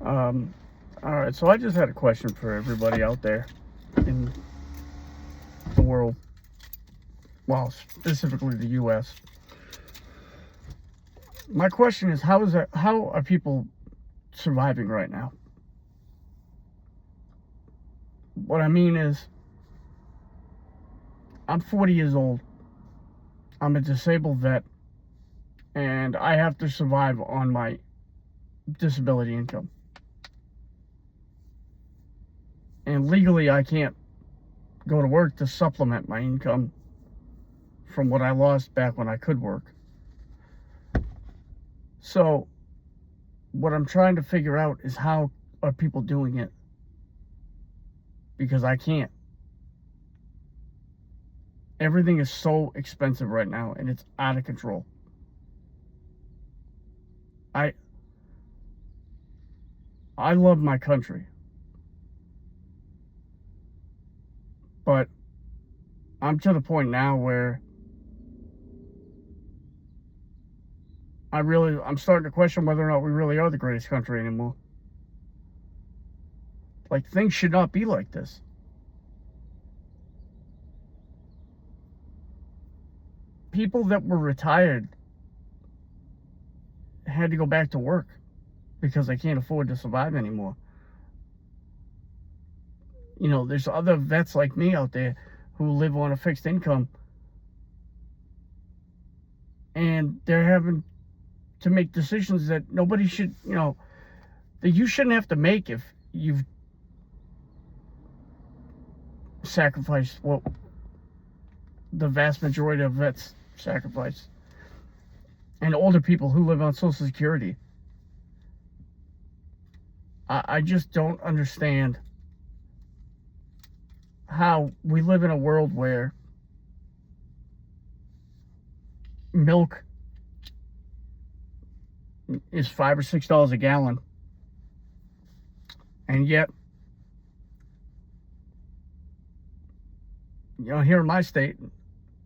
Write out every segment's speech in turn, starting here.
Um, all right, so I just had a question for everybody out there in the world, well, specifically the U.S. My question is, how are people surviving right now? What I mean is, I'm 40 years old. I'm a disabled vet, and I have to survive on my disability income. And legally, I can't go to work to supplement my income from what I lost back when I could work. So, what I'm trying to figure out is how are people doing it? Because I can't. Everything is so expensive right now, and it's out of control. I love my country, but I'm to the point now where I'm starting to question whether or not we really are the greatest country anymore. Like, things should not be like this. People that were retired had to go back to work because they can't afford to survive anymore. You know, there's other vets like me out there who live on a fixed income, and they're having to make decisions that nobody should, that you shouldn't have to make if you've sacrificed what the vast majority of vets sacrifice, and older people who live on Social Security. I just don't understand how we live in a world where milk is $5 or $6 a gallon, and yet, here in my state,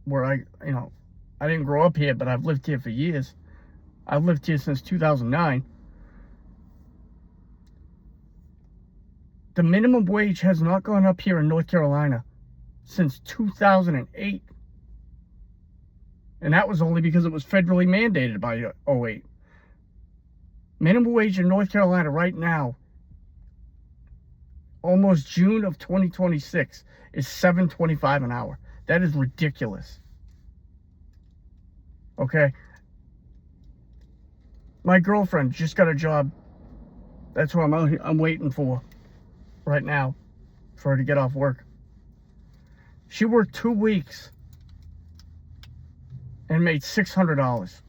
where I didn't grow up here, but I've lived here for years. I've lived here since 2009. The minimum wage has not gone up here in North Carolina since 2008. And that was only because it was federally mandated by 2008. Minimum wage in North Carolina right now, almost June of 2026, is $7.25 an hour. That is ridiculous. Okay? My girlfriend just got a job. That's what I'm waiting for right now, for her to get off work. She worked 2 weeks and made $600.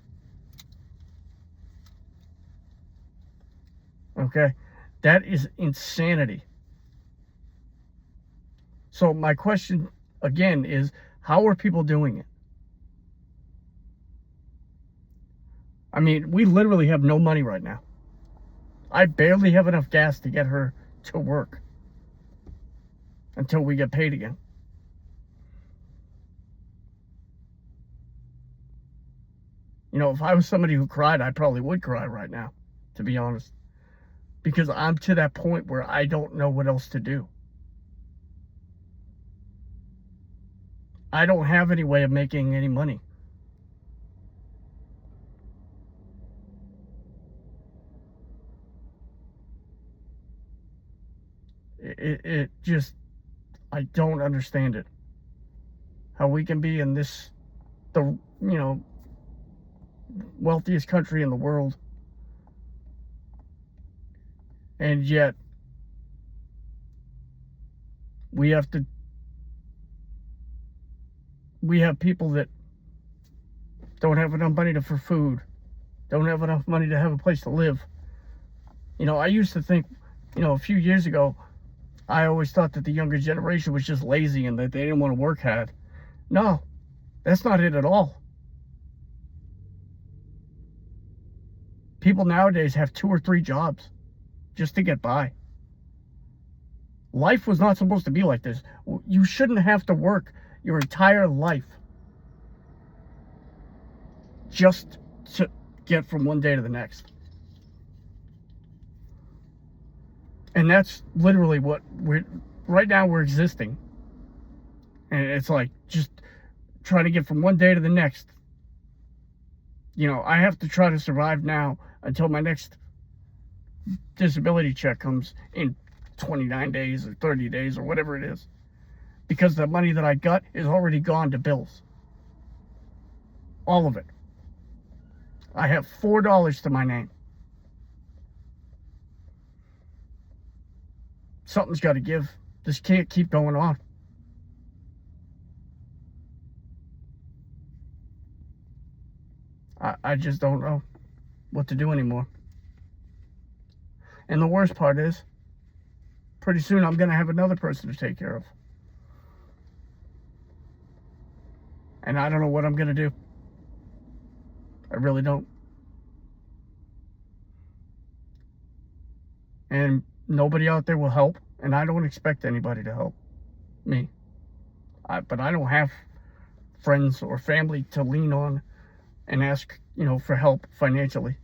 Okay? That is insanity. So my question again is, how are people doing it? I mean, we literally have no money right now. I barely have enough gas to get her to work until we get paid again. If I was somebody who cried, I probably would cry right now, to be honest. Because I'm to that point where I don't know what else to do. I don't have any way of making any money. It just, I don't understand it. How we can be in the wealthiest country in the world, and yet we have people that don't have enough money for food, don't have enough money to have a place to live. I used to think, a few years ago, I always thought that the younger generation was just lazy and that they didn't want to work hard. No, that's not it at all. People nowadays have 2 or 3 jobs just to get by. Life was not supposed to be like this. You shouldn't have to work your entire life just to get from one day to the next. And that's literally what right now we're existing. And it's like just trying to get from one day to the next. You know, I have to try to survive now until my next disability check comes in 29 days or 30 days or whatever it is. Because the money that I got is already gone to bills. All of it. I have $4 to my name. Something's got to give. This can't keep going on. I just don't know what to do anymore. And the worst part is, pretty soon I'm going to have another person to take care of. And I don't know what I'm going to do. I really don't. And nobody out there will help. And I don't expect anybody to help me. But I don't have friends or family to lean on and ask, you know, for help financially.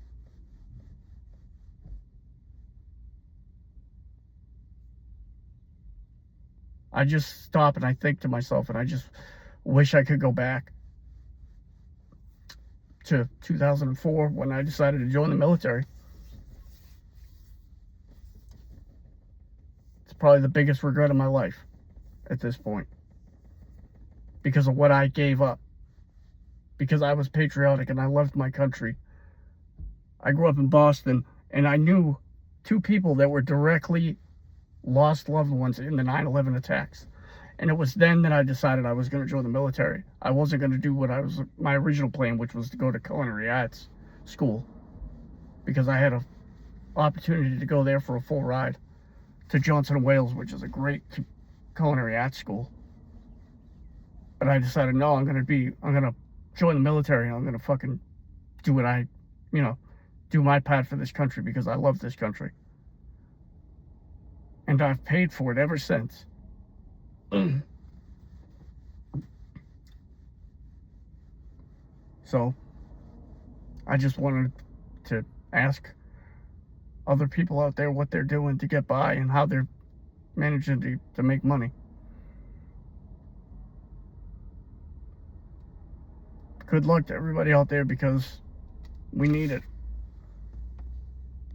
I just stop and I think to myself, and I just wish I could go back to 2004 when I decided to join the military. It's probably the biggest regret of my life at this point because of what I gave up. Because I was patriotic and I loved my country. I grew up in Boston and I knew two people that were directly lost loved ones in the 9/11 attacks. And it was then that I decided I was going to join the military. I wasn't going to do my original plan, which was to go to culinary arts school. Because I had an opportunity to go there for a full ride to Johnson & Wales, which is a great culinary arts school. But I decided, no, I'm going to join the military. I'm going to fucking do what do my part for this country because I love this country. And I've paid for it ever since. So, I just wanted to ask other people out there what they're doing to get by and how they're managing to make money. Good luck to everybody out there because we need it.